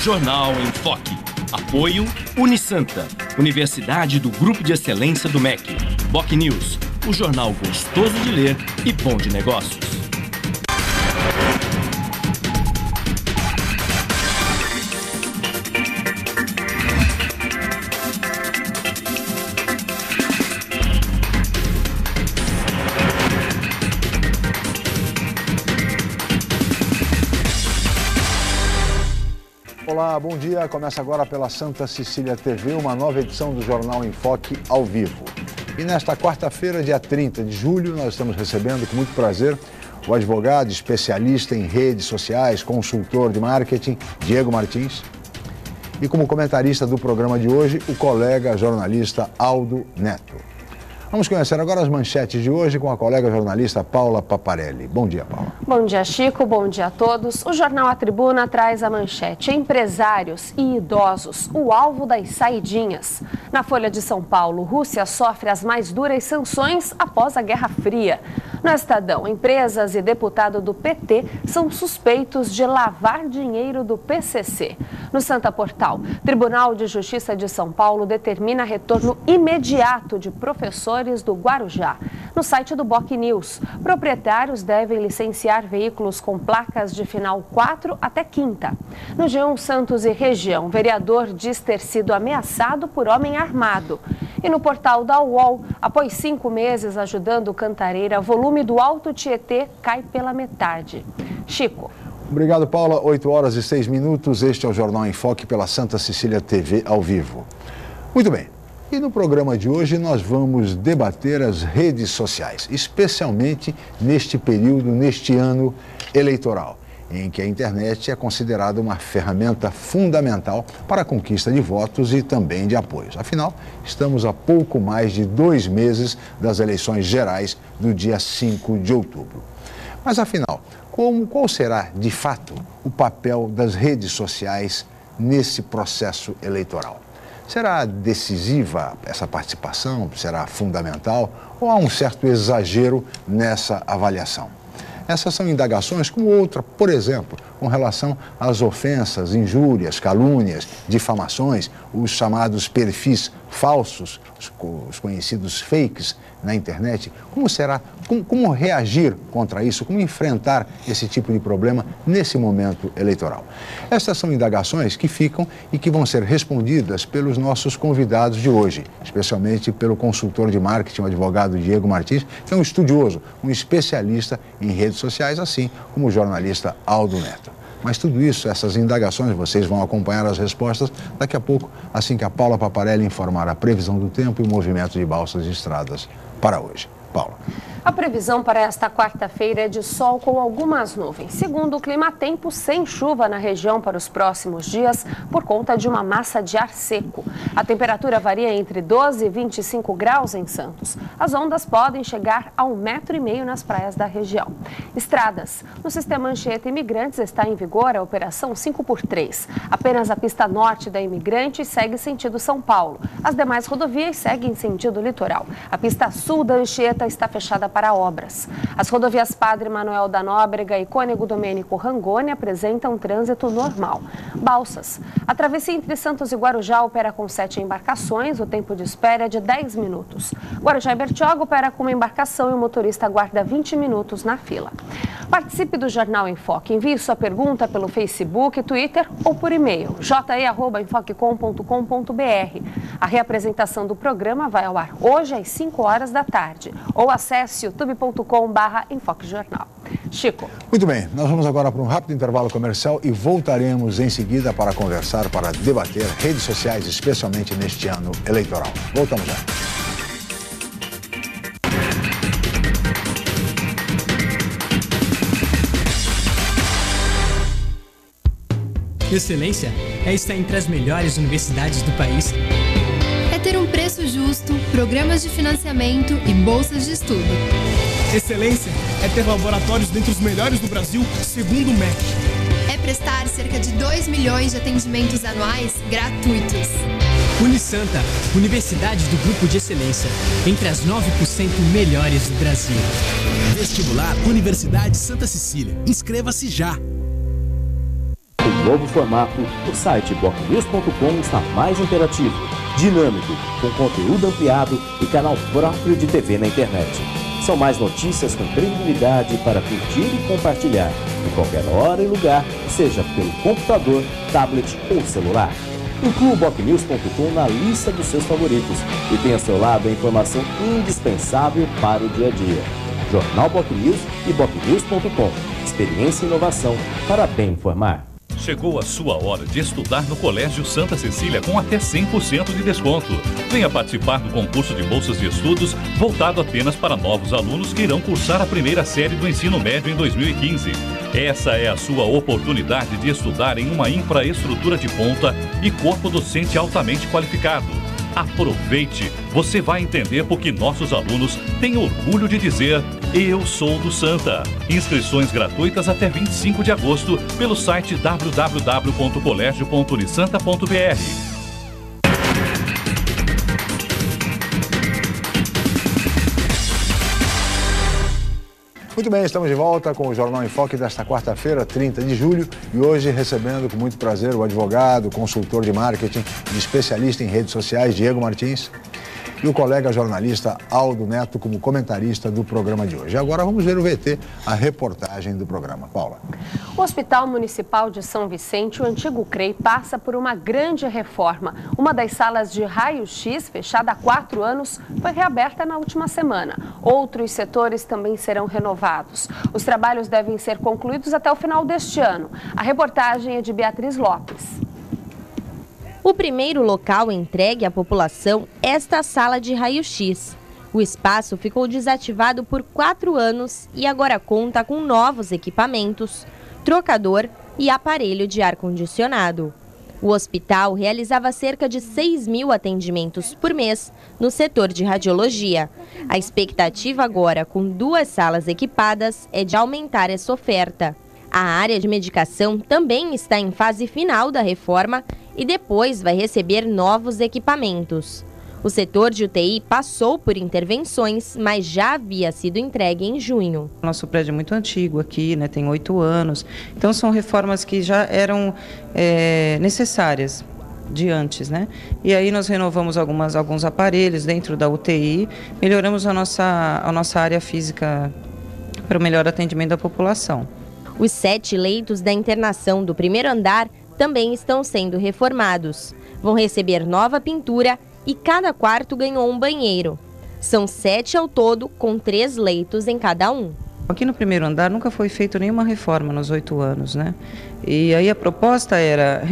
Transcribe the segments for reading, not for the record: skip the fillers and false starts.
Jornal em Foque. Apoio Unisanta, Universidade do Grupo de Excelência do MEC. BocNews, o jornal gostoso de ler e bom de negócios. Olá, bom dia. Começa agora pela Santa Cecília TV, uma nova edição do Jornal em Foque ao vivo. E nesta quarta-feira, dia 30 de julho, nós estamos recebendo com muito prazer o advogado, especialista em redes sociais, consultor de marketing, Diego Martins. E como comentarista do programa de hoje, o colega jornalista Aldo Neto. Vamos conhecer agora as manchetes de hoje com a colega jornalista Paula Paparelli. Bom dia, Paula. Bom dia, Chico. Bom dia a todos. O jornal A Tribuna traz a manchete: empresários e idosos, o alvo das saidinhas. Na Folha de São Paulo, Rússia sofre as mais duras sanções após a Guerra Fria. No Estadão, empresas e deputado do PT são suspeitos de lavar dinheiro do PCC. No Santa Portal, Tribunal de Justiça de São Paulo determina retorno imediato de professores do Guarujá. No site do BocNews, proprietários devem licenciar veículos com placas de final 4 até quinta. No G1 Santos e região, vereador diz ter sido ameaçado por homem armado. E no portal da UOL, após 5 meses ajudando Cantareira, volume do Alto Tietê cai pela metade. Chico. Obrigado, Paula. 8h06. Este é o Jornal em Foque pela Santa Cecília TV ao vivo. Muito bem. E no programa de hoje nós vamos debater as redes sociais, especialmente neste período, neste ano eleitoral, em que a internet é considerada uma ferramenta fundamental para a conquista de votos e também de apoios. Afinal, estamos a pouco mais de 2 meses das eleições gerais do dia 5 de outubro. Mas afinal, qual será, de fato, o papel das redes sociais nesse processo eleitoral? Será decisiva essa participação? Será fundamental? Ou há um certo exagero nessa avaliação? Essas são indagações como outra, por exemplo, com relação às ofensas, injúrias, calúnias, difamações, os chamados perfis falsos, os conhecidos fakes na internet. Como reagir contra isso? Como enfrentar esse tipo de problema nesse momento eleitoral? Essas são indagações que ficam e que vão ser respondidas pelos nossos convidados de hoje, especialmente pelo consultor de marketing, o advogado Diego Martins, que é um estudioso, um especialista em redes sociais, assim como o jornalista Aldo Neto. Mas tudo isso, essas indagações, vocês vão acompanhar as respostas daqui a pouco, assim que a Paula Paparelli informar a previsão do tempo e o movimento de balsas e estradas para hoje. Paula. A previsão para esta quarta-feira é de sol com algumas nuvens. Segundo o Climatempo, sem chuva na região para os próximos dias por conta de uma massa de ar seco. A temperatura varia entre 12 e 25 graus em Santos. As ondas podem chegar a 1,5 m nas praias da região. Estradas. No sistema Anchieta Imigrantes está em vigor a operação 5x3. Apenas a pista norte da Imigrantes segue sentido São Paulo. As demais rodovias seguem sentido litoral. A pista sul da Anchieta está fechada para obras. As rodovias Padre Manuel da Nóbrega e Cônego Domênico Rangoni apresentam trânsito normal. Balsas. A travessia entre Santos e Guarujá opera com 7 embarcações. O tempo de espera é de 10 minutos. Guarujá e Bertioga opera com uma embarcação e o motorista aguarda 20 minutos na fila. Participe do Jornal em Foque. Envie sua pergunta pelo Facebook, Twitter ou por e-mail je@enfocecom.com.br. A reapresentação do programa vai ao ar hoje às 5 horas da tarde. Ou acesse youtube.com/enfoquejornal. Chico. Muito bem, nós vamos agora para um rápido intervalo comercial e voltaremos em seguida para conversar, para debater redes sociais, especialmente neste ano eleitoral. Voltamos já. Excelência é estar entre as melhores universidades do país. É ter um preço justo, programas de financiamento e bolsas de estudo. Excelência é ter laboratórios dentre os melhores do Brasil, segundo o MEC. É prestar cerca de 2 milhões de atendimentos anuais gratuitos. Unisanta, Universidade do Grupo de Excelência, entre as 9% melhores do Brasil. Vestibular Universidade Santa Cecília. Inscreva-se já. O novo formato, o site bocnews.com está mais interativo, dinâmico, com conteúdo ampliado e canal próprio de TV na internet. São mais notícias com credibilidade para curtir e compartilhar, em qualquer hora e lugar, seja pelo computador, tablet ou celular. Inclua o bocnews.com na lista dos seus favoritos e tenha ao seu lado a informação indispensável para o dia a dia. Jornal BocNews e bocnews.com. Experiência e inovação para bem informar. Chegou a sua hora de estudar no Colégio Santa Cecília com até 100% de desconto. Venha participar do concurso de bolsas de estudos voltado apenas para novos alunos que irão cursar a primeira série do ensino médio em 2015. Essa é a sua oportunidade de estudar em uma infraestrutura de ponta e corpo docente altamente qualificado. Aproveite! Você vai entender por que nossos alunos têm orgulho de dizer "Eu sou do Santa". Inscrições gratuitas até 25 de agosto pelo site www.colégio.unisanta.br. Muito bem, estamos de volta com o Jornal em Foque desta quarta-feira, 30 de julho, e hoje recebendo com muito prazer o advogado, consultor de marketing e especialista em redes sociais, Diego Martins, e o colega jornalista Aldo Neto como comentarista do programa de hoje. Agora vamos ver o VT, a reportagem do programa. Paula. O Hospital Municipal de São Vicente, o antigo CREI, passa por uma grande reforma. Uma das salas de raio-x, fechada há 4 anos, foi reaberta na última semana. Outros setores também serão renovados. Os trabalhos devem ser concluídos até o final deste ano. A reportagem é de Beatriz Lopes. O primeiro local entregue à população é esta sala de raio-x. O espaço ficou desativado por 4 anos e agora conta com novos equipamentos, trocador e aparelho de ar-condicionado. O hospital realizava cerca de 6.000 atendimentos por mês no setor de radiologia. A expectativa agora, com 2 salas equipadas, é de aumentar essa oferta. A área de medicação também está em fase final da reforma e depois vai receber novos equipamentos. O setor de UTI passou por intervenções, mas já havia sido entregue em junho. Nosso prédio é muito antigo aqui, né, tem 8 anos, então são reformas que já eram necessárias de antes, né? E aí nós renovamos alguns aparelhos dentro da UTI, melhoramos a nossa área física para o melhor atendimento da população. Os 7 leitos da internação do primeiro andar também estão sendo reformados. Vão receber nova pintura e cada quarto ganhou um banheiro. São 7 ao todo, com 3 leitos em cada um. Aqui no primeiro andar nunca foi feita nenhuma reforma nos 8 anos, né? E aí a proposta era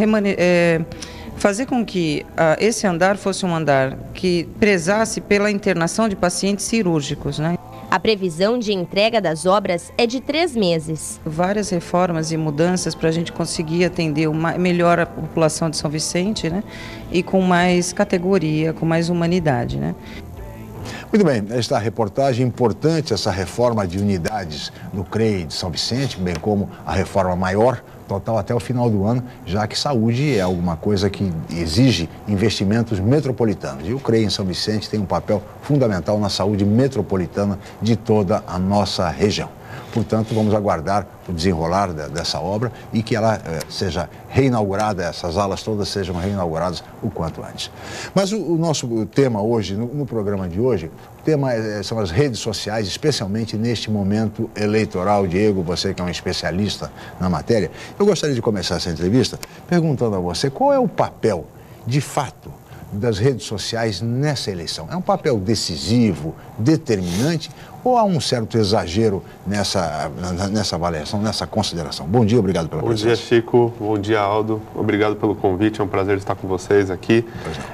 fazer com que esse andar fosse um andar que prezasse pela internação de pacientes cirúrgicos, né? A previsão de entrega das obras é de 3 meses. Várias reformas e mudanças para a gente conseguir atender melhor a população de São Vicente, né? E com mais categoria, com mais humanidade, né? Muito bem, esta reportagem importante, essa reforma de unidades no CREI de São Vicente, bem como a reforma maior, total até o final do ano, já que saúde é alguma coisa que exige investimentos metropolitanos. E o CREI em São Vicente tem um papel fundamental na saúde metropolitana de toda a nossa região. Portanto, vamos aguardar o desenrolar dessa obra e que ela seja reinaugurada, essas alas todas sejam reinauguradas o quanto antes. Mas o nosso tema hoje, no programa de hoje, o tema são as redes sociais, especialmente neste momento eleitoral. Diego, você que é um especialista na matéria, eu gostaria de começar essa entrevista perguntando a você qual é o papel, de fato, das redes sociais nessa eleição. É um papel decisivo, determinante, ou há um certo exagero nessa avaliação, nessa consideração? Bom dia, obrigado pela presença. Bom dia, Chico. Bom dia, Aldo. Obrigado pelo convite, é um prazer estar com vocês aqui.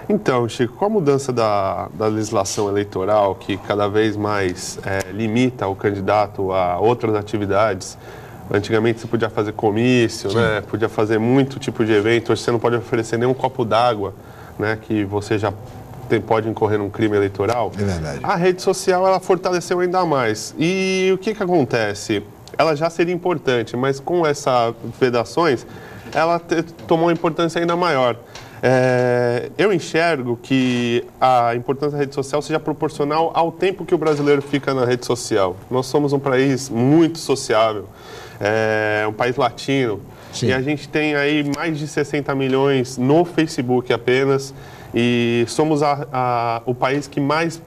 Então, Chico, com a mudança da legislação eleitoral, que cada vez mais limita o candidato a outras atividades, antigamente você podia fazer comício, né? Podia fazer muito tipo de evento, hoje você não pode oferecer nem um copo d'água, né? Que você já pode incorrer num crime eleitoral. É verdade. A rede social, ela fortaleceu ainda mais. E o que acontece? Ela já seria importante, mas com essas vedações, ela tomou uma importância ainda maior. Eu enxergo que a importância da rede social seja proporcional ao tempo que o brasileiro fica na rede social. Nós somos um país muito sociável, um país latino. e a gente tem aí mais de 60 milhões no Facebook apenas, e somos o país que mais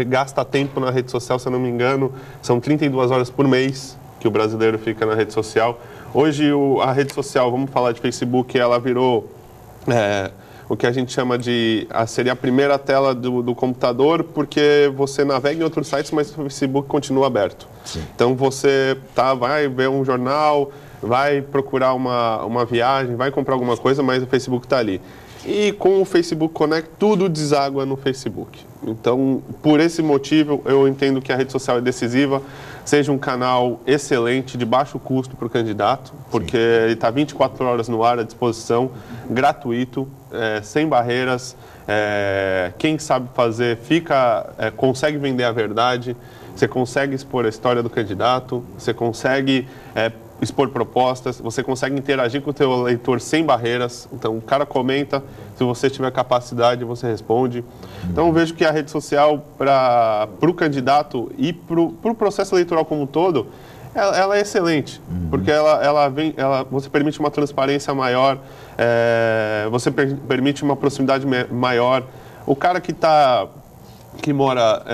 gasta tempo na rede social, se eu não me engano, são 32 horas por mês que o brasileiro fica na rede social. Hoje a rede social, vamos falar de Facebook, ela virou o que a gente chama de... seria a primeira tela do computador, porque você navega em outros sites, mas o Facebook continua aberto. Sim. Então você vai ver um jornal, vai procurar uma viagem, vai comprar alguma coisa, mas o Facebook está ali. E com o Facebook Connect, tudo deságua no Facebook. Então, por esse motivo, eu entendo que a rede social é decisiva, seja um canal excelente, de baixo custo para o candidato, porque ele está 24 horas no ar à disposição, gratuito, sem barreiras. Quem sabe fazer consegue vender a verdade, você consegue expor a história do candidato, você consegue expor propostas, você consegue interagir com o teu leitor sem barreiras. Então, o cara comenta, se você tiver capacidade, você responde. Então, eu vejo que a rede social, para o candidato e para o processo eleitoral como um todo, ela é excelente, porque você permite uma transparência maior, você permite uma proximidade maior. O cara que mora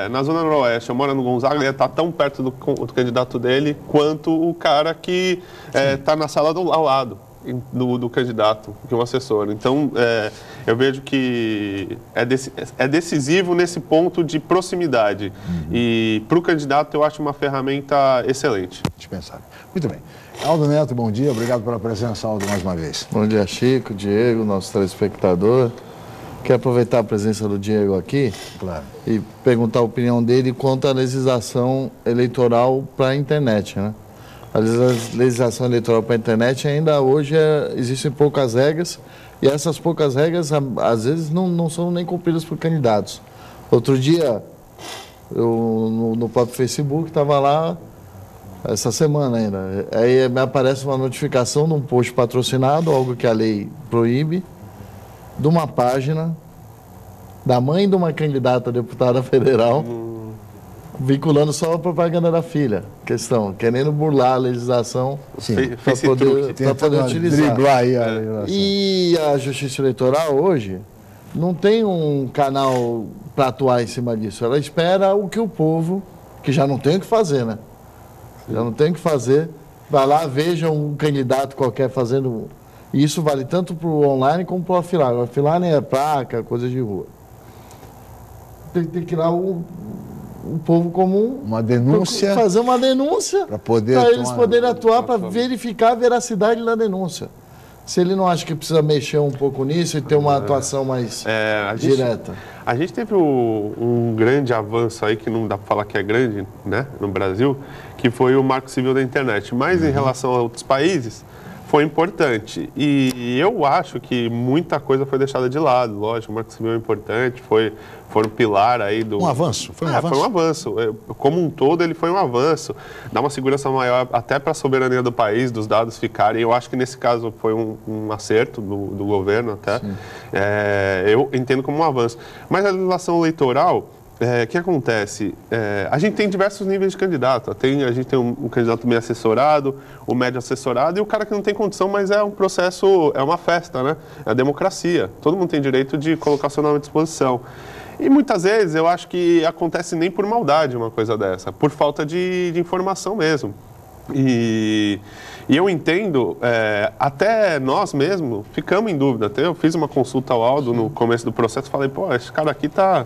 na Zona Noroeste, ou mora no Gonzaga, ele está tão perto do candidato dele quanto o cara que está na sala ao lado do candidato, que é um assessor. Então, eu vejo que é decisivo nesse ponto de proximidade. E para o candidato, eu acho uma ferramenta excelente. Dispensável. Muito bem. Aldo Neto, bom dia. Obrigado pela presença, Aldo, mais uma vez. Bom dia, Chico, Diego, nosso telespectador. Quero aproveitar a presença do Diego aqui, claro, e perguntar a opinião dele quanto à legislação eleitoral para a internet, né? A legislação eleitoral para a internet ainda hoje existem poucas regras, e essas poucas regras às vezes não são nem cumpridas por candidatos. Outro dia, eu no próprio Facebook estava lá, essa semana ainda, aí me aparece uma notificação de um post patrocinado, algo que a lei proíbe, de uma página da mãe de uma candidata a deputada federal, vinculando só a propaganda da filha. Querendo burlar a legislação para poder utilizar. Driblar aí a legislação. E a Justiça Eleitoral hoje não tem um canal para atuar em cima disso. Ela espera o que o povo, que já não tem o que fazer, né? Já não tem o que fazer, vai lá, veja um candidato qualquer fazendo... E isso vale tanto para o online como para o offline. O offline é placa, coisas de rua. Tem que criar o povo comum... Uma denúncia... Fazer uma denúncia para eles poderem atuar, para verificar a veracidade da denúncia. Se ele não acha que precisa mexer um pouco nisso e ter uma atuação mais direta. A gente teve um grande avanço aí, que não dá para falar que é grande, né, no Brasil, que foi o Marco Civil da Internet. Mas em relação a outros países... foi importante. E eu acho que muita coisa foi deixada de lado. Lógico, o Marco Civil é importante, foi um pilar aí do... Um avanço? Foi um avanço? Foi um avanço. Como um todo, ele foi um avanço. Dá uma segurança maior até para a soberania do país, dos dados ficarem. Eu acho que nesse caso foi um acerto do governo até. Eu entendo como um avanço. Mas a legislação eleitoral... O que acontece? A gente tem diversos níveis de candidato. A gente tem um candidato meio assessorado, o médio assessorado e o cara que não tem condição, mas é um processo, é uma festa, né? É a democracia. Todo mundo tem direito de colocar seu nome à disposição. E muitas vezes eu acho que acontece nem por maldade uma coisa dessa, por falta de informação mesmo. E eu entendo, até nós mesmos ficamos em dúvida. Até eu fiz uma consulta ao Aldo no começo do processo e falei, pô, esse cara aqui tá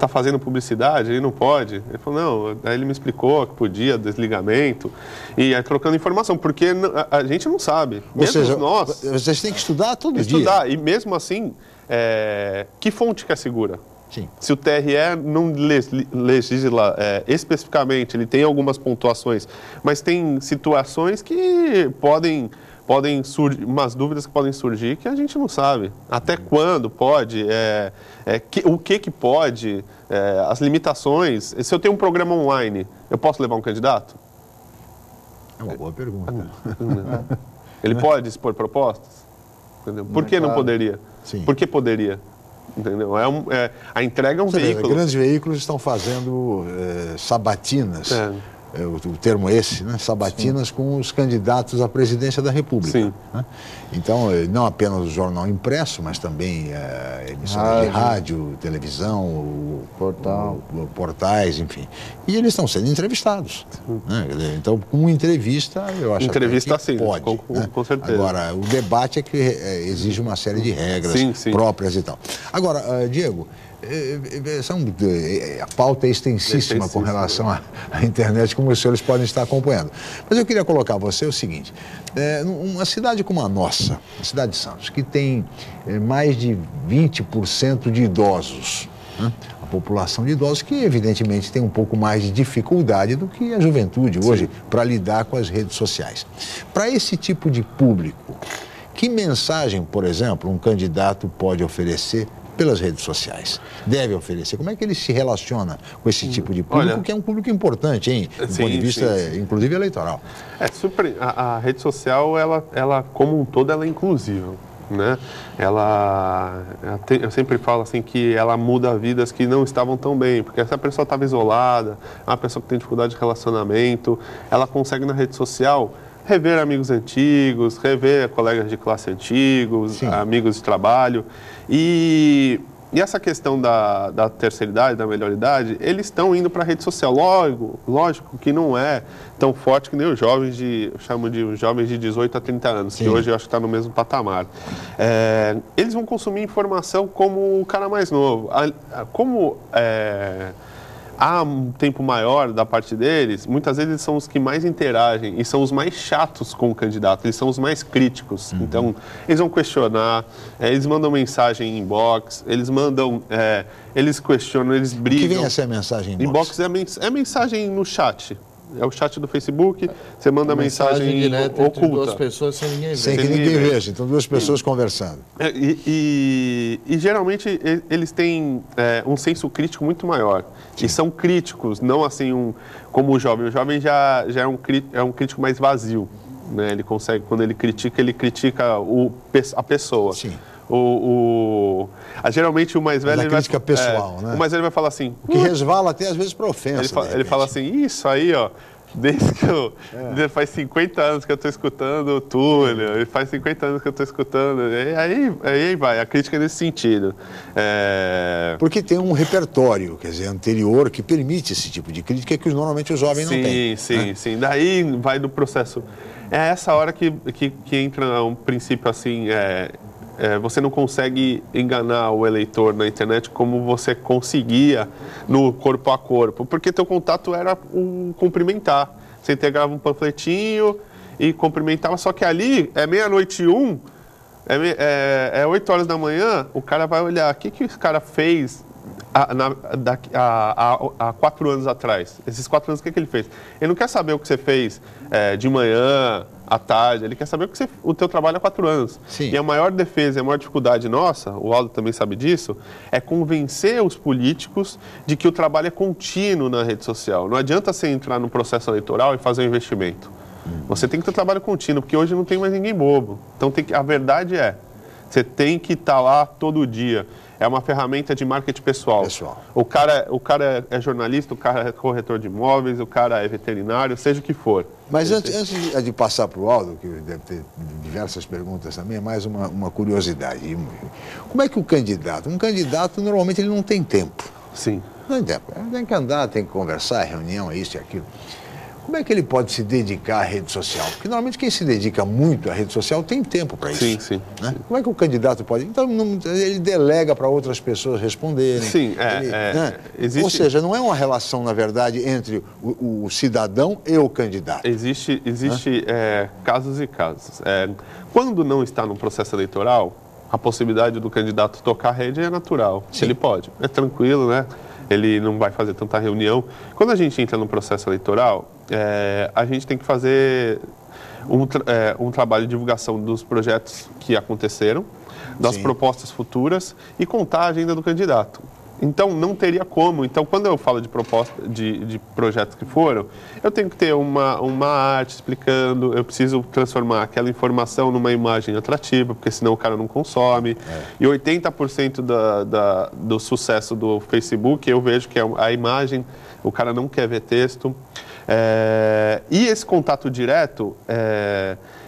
fazendo publicidade, ele não pode. Ele falou, não, aí ele me explicou que podia, desligamento, e aí trocando informação, porque a gente não sabe. Ou seja, vocês têm que estudar todo dia. Estudar, e mesmo assim, que fonte que é segura? Sim. Se o TRE não legisla especificamente, ele tem algumas pontuações, mas tem situações que podem surgir, umas dúvidas que podem surgir que a gente não sabe. Até quando pode, o que pode, as limitações. Se eu tenho um programa online, eu posso levar um candidato? É uma boa pergunta. Ele pode expor propostas? Entendeu? Por que não poderia? Sim. Por que poderia? Entendeu? A entrega é um veículo. Grandes veículos estão fazendo sabatinas o termo esse, né? Sabatinas com os candidatos à presidência da República. Né? Então, não apenas o jornal impresso, mas também emissões de rádio, televisão, portais, enfim. E eles estão sendo entrevistados. Né? Então, com entrevista, eu acho entrevista, que sim, pode. Com certeza. Agora, o debate é que exige uma série de regras próprias e tal. Agora, Diego, a pauta é extensíssima com relação à internet, como os senhores podem estar acompanhando. Mas eu queria colocar a você o seguinte, uma cidade como a nossa, a cidade de Santos, que tem mais de 20% de idosos, né? A população de idosos que evidentemente tem um pouco mais de dificuldade do que a juventude hoje para lidar com as redes sociais. Para esse tipo de público, que mensagem, por exemplo, um candidato pode oferecer pelas redes sociais? Deve oferecer? Como é que ele se relaciona com esse tipo de público, que é um público importante, hein? Do ponto de vista, inclusive, eleitoral. A rede social, ela como um todo, ela é inclusiva, né? Eu sempre falo assim que ela muda vidas que não estavam tão bem, porque se a pessoa estava isolada, uma pessoa que tem dificuldade de relacionamento, ela consegue na rede social rever amigos antigos, rever colegas de classe antigos, amigos de trabalho. E essa questão da terceira idade, da melhor idade, eles estão indo para a rede social. Lógico que não é tão forte que nem os jovens eu chamo de os jovens de 18 a 30 anos, que hoje eu acho que está no mesmo patamar. Eles vão consumir informação como o cara mais novo. Há um tempo maior da parte deles, muitas vezes eles são os que mais interagem e são os mais chatos com o candidato, eles são os mais críticos. Então, eles vão questionar, eles mandam mensagem em inbox, eles questionam, eles brigam. O que vem a ser a mensagem em inbox? Inbox é mensagem no chat. É o chat do Facebook, você manda mensagem direta oculta. Entre duas pessoas sem ninguém ver. Sem que ninguém veja, então duas pessoas conversando. E geralmente eles têm um senso crítico muito maior. E são críticos, não assim como o jovem. O jovem já é um crítico mais vazio. Né? Ele consegue, quando ele critica a pessoa. Sim. Geralmente o mais velho... crítica pessoal, né? O mais velho vai falar assim... Que resvala até às vezes para ofensa. Ele fala assim, isso aí, ó, desde que faz 50 anos que eu estou escutando o Túlio, faz 50 anos que eu estou escutando, e aí vai, a crítica é nesse sentido. Porque tem um repertório, quer dizer, anterior, que permite esse tipo de crítica que normalmente o jovem não tem. Sim. Daí vai do processo. É essa hora que entra um princípio assim... você não consegue enganar o eleitor na internet como você conseguia no corpo a corpo, porque teu contato era cumprimentar. Você entregava um panfletinho e cumprimentava, só que ali é 00:01, 8 horas da manhã, o cara vai olhar, o que esse cara fez há 4 anos atrás? Esses 4 anos, o que ele fez? Ele não quer saber o que você fez de manhã, à tarde, ele quer saber o teu trabalho há 4 anos. Sim. E a maior defesa e a maior dificuldade nossa, o Aldo também sabe disso, é convencer os políticos de que o trabalho é contínuo na rede social. Não adianta você entrar no processo eleitoral e fazer um investimento. Você tem que ter trabalho contínuo, porque hoje não tem mais ninguém bobo. Então a verdade você tem que estar lá todo dia. É uma ferramenta de marketing pessoal. O cara é jornalista, o cara é corretor de imóveis, o cara é veterinário, seja o que for. Mas antes de passar para o Aldo, que deve ter diversas perguntas também, é mais uma curiosidade. Como é que um candidato normalmente ele não tem tempo. Sim. Não tem tempo. Tem que andar, tem que conversar, reunião, é isso e aquilo. Como é que ele pode se dedicar à rede social? Porque normalmente quem se dedica muito à rede social tem tempo para isso. Sim. Né? Como é que o candidato pode? Então ele delega para outras pessoas responderem. Sim, né? existe... Ou seja, não é uma relação, na verdade, entre o cidadão e o candidato. Existe casos e casos. Quando não está no processo eleitoral, a possibilidade do candidato tocar a rede é natural. Sim. Ele pode. É tranquilo, né? Ele não vai fazer tanta reunião. Quando a gente entra no processo eleitoral, a gente tem que fazer um trabalho de divulgação dos projetos que aconteceram, das propostas futuras e contar a agenda do candidato. Então, não teria como. Então, quando eu falo de proposta, de projetos que foram, eu tenho que ter uma arte explicando, eu preciso transformar aquela informação numa imagem atrativa, porque senão o cara não consome. E 80% do sucesso do Facebook, eu vejo que é a imagem, o cara não quer ver texto. E esse contato direto,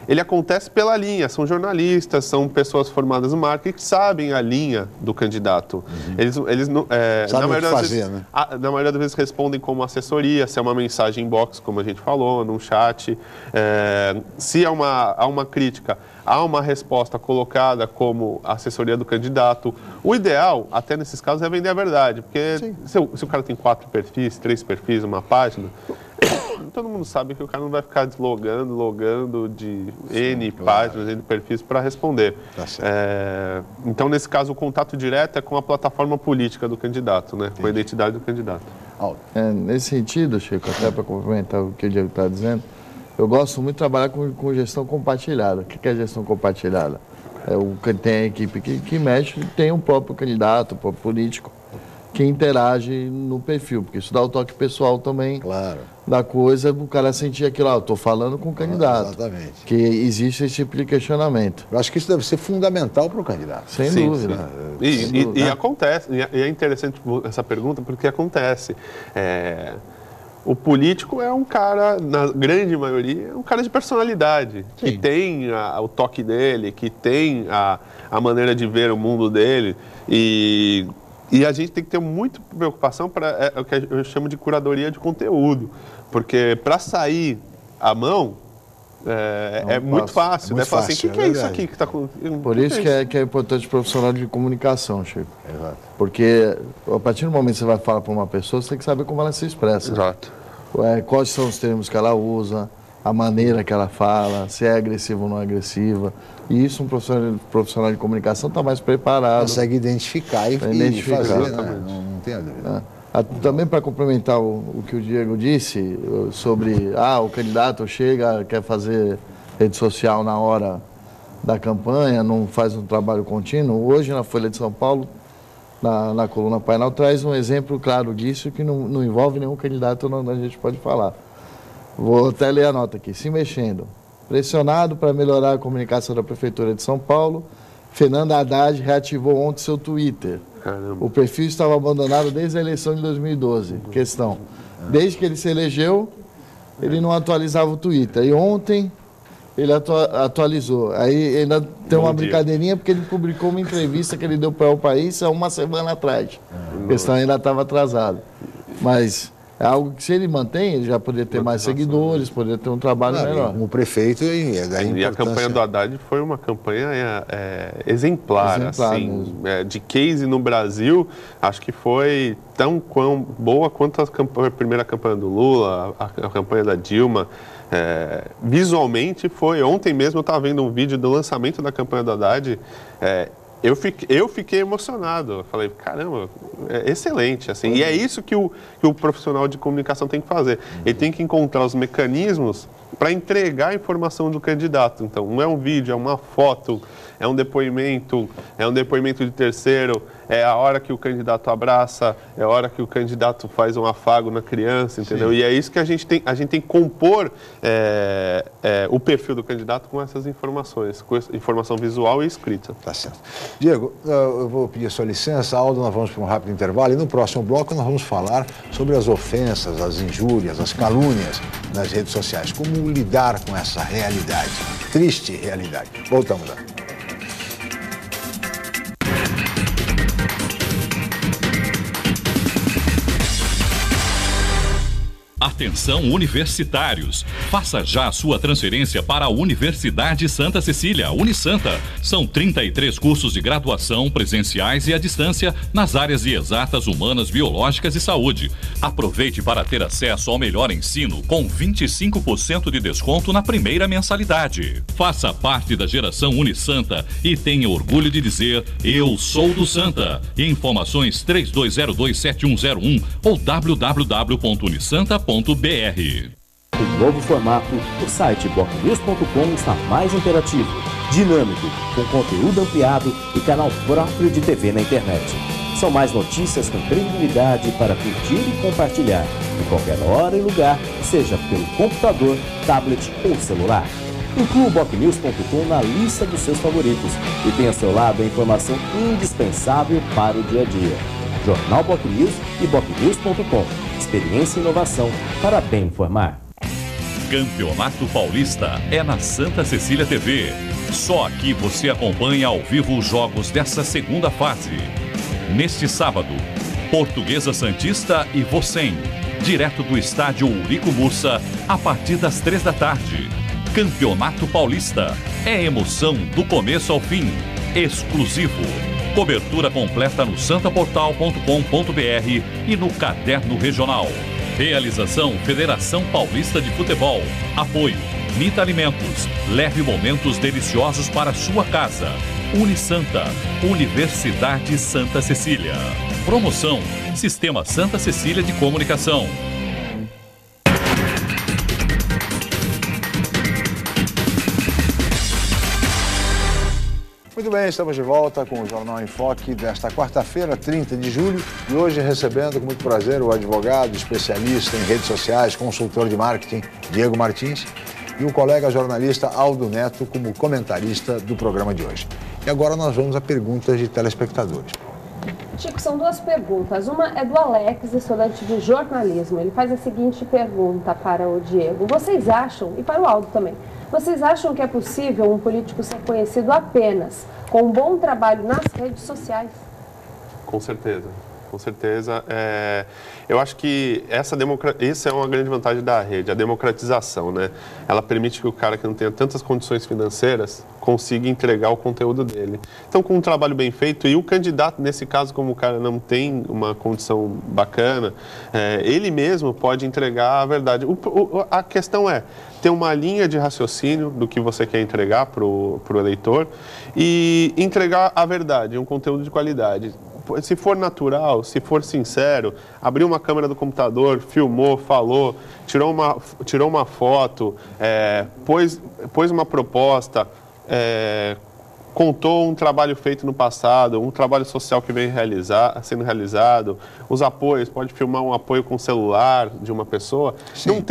ele acontece pela linha, são jornalistas, são pessoas formadas no marketing que sabem a linha do candidato. Eles não, sabem o que fazer, né? Na maioria das vezes respondem como assessoria, se é uma mensagem inbox, como a gente falou, num chat. Se há uma crítica, há uma resposta colocada como assessoria do candidato. O ideal, até nesses casos, é vender a verdade, porque se o cara tem 4 perfis, 3 perfis, uma página, todo mundo sabe que o cara não vai ficar logando de N páginas, N perfis para responder. Tá certo. Então, nesse caso, o contato direto é com a plataforma política do candidato, né? Com a identidade do candidato. Nesse sentido, Chico, até para complementar o que o Diego está dizendo, eu gosto muito de trabalhar com gestão compartilhada. O que é gestão compartilhada? Tem a equipe que mexe, tem o próprio candidato, o próprio político, que interage no perfil, porque isso dá o toque pessoal também da coisa, o cara sentir aquilo, eu estou falando com o candidato. Exatamente. Que existe esse tipo de questionamento. Eu acho que isso deve ser fundamental para o candidato. Sem dúvida. E acontece, e é interessante essa pergunta, porque acontece. O político é um cara, na grande maioria, é um cara de personalidade, que tem o toque dele, que tem a maneira de ver o mundo dele, e a gente tem que ter muita preocupação para o que eu chamo de curadoria de conteúdo, porque para sair à mão é muito fácil, né? Falar assim, o que é isso aqui que está acontecendo? Por isso que é importante o profissional de comunicação, Chico. Exato. Porque a partir do momento que você vai falar para uma pessoa, você tem que saber como ela se expressa. Exato. Quais são os termos que ela usa, a maneira que ela fala, se é agressiva ou não agressiva. E isso um profissional de comunicação está mais preparado. Consegue identificar e fazer, né? Não tem a dúvida. Também para complementar o que o Diego disse sobre o candidato chega, quer fazer rede social na hora da campanha, não faz um trabalho contínuo. Hoje, na Folha de São Paulo, na coluna painel, traz um exemplo claro disso que não envolve nenhum candidato, a gente pode falar. Vou até ler a nota aqui. Se mexendo. Pressionado para melhorar a comunicação da Prefeitura de São Paulo, Fernando Haddad reativou ontem seu Twitter. Caramba. O perfil estava abandonado desde a eleição de 2012. Questão. Desde que ele se elegeu, ele não atualizava o Twitter. E ontem ele atualizou. Aí ainda tem uma brincadeirinha, porque ele publicou uma entrevista que ele deu para o país há uma semana atrás. A questão ainda estava atrasada. Mas é algo que, se ele mantém, ele já poderia ter mais seguidores, poderia ter um trabalho melhor. Como prefeito, e a campanha do Haddad foi uma campanha exemplar assim, de case no Brasil. Acho que foi tão boa quanto a primeira campanha do Lula, a campanha da Dilma. Visualmente foi. Ontem mesmo eu estava vendo um vídeo do lançamento da campanha do Haddad. Eu fiquei emocionado. Eu falei, caramba, é excelente. Assim. E é isso que o profissional de comunicação tem que fazer. Ele tem que encontrar os mecanismos para entregar a informação do candidato. Então, não é um vídeo, é uma foto, é um depoimento de terceiro, é a hora que o candidato abraça, é a hora que o candidato faz um afago na criança, entendeu? Sim. E é isso que a gente tem que compor o perfil do candidato com essas informações, com informação visual e escrita. Tá certo. Diego, eu vou pedir a sua licença. Aldo, nós vamos para um rápido intervalo e no próximo bloco nós vamos falar sobre as ofensas, as injúrias, as calúnias nas redes sociais. Como lidar com essa realidade, triste realidade. Voltamos lá. Atenção universitários, faça já a sua transferência para a Universidade Santa Cecília, Unisanta. São 33 cursos de graduação presenciais e à distância nas áreas de exatas, humanas, biológicas e saúde. Aproveite para ter acesso ao melhor ensino com 25% de desconto na primeira mensalidade. Faça parte da geração Unisanta e tenha orgulho de dizer, eu sou do Santa. Informações 32027101 ou www.unisanta.br. O novo formato, o site bocnews.com está mais interativo, dinâmico, com conteúdo ampliado e canal próprio de TV na internet. São mais notícias com credibilidade para curtir e compartilhar, em qualquer hora e lugar, seja pelo computador, tablet ou celular. Inclua o bocnews.com na lista dos seus favoritos e tenha ao seu lado a informação indispensável para o dia a dia. Jornal BocNews e bocnews.com. experiência e inovação para bem informar. Campeonato Paulista é na Santa Cecília TV. Só aqui você acompanha ao vivo os jogos dessa segunda fase. Neste sábado, Portuguesa Santista e Vocem, direto do estádio Eurico Mussa, a partir das 3 da tarde. Campeonato Paulista é emoção do começo ao fim. Exclusivo. Cobertura completa no santaportal.com.br e no Caderno Regional. Realização Federação Paulista de Futebol. Apoio Nita Alimentos. Leve momentos deliciosos para sua casa. Unisanta. Universidade Santa Cecília. Promoção Sistema Santa Cecília de Comunicação. Muito bem, estamos de volta com o Jornal em Foque desta quarta-feira, 30 de julho, e hoje recebendo com muito prazer o advogado, especialista em redes sociais, consultor de marketing, Diego Martins, e o colega jornalista Aldo Neto como comentarista do programa de hoje. E agora nós vamos a perguntas de telespectadores. Chico, são duas perguntas. Uma é do Alex, estudante de jornalismo. Ele faz a seguinte pergunta para o Diego. Vocês acham, e para o Aldo também, vocês acham que é possível um político ser conhecido apenas com um bom trabalho nas redes sociais? Com certeza. Com certeza. Eu acho que essa é uma grande vantagem da rede, a democratização, né? Ela permite que o cara que não tenha tantas condições financeiras consiga entregar o conteúdo dele. Então, com um trabalho bem feito, e o candidato, nesse caso, como o cara não tem uma condição bacana, ele mesmo pode entregar a verdade. A questão é ter uma linha de raciocínio do que você quer entregar para o eleitor e entregar a verdade, um conteúdo de qualidade. Se for natural, se for sincero, abriu uma câmera do computador, filmou, falou, tirou uma foto, pôs uma proposta, contou um trabalho feito no passado, um trabalho social que vem sendo realizado, os apoios, pode filmar um apoio com o celular de uma pessoa. Não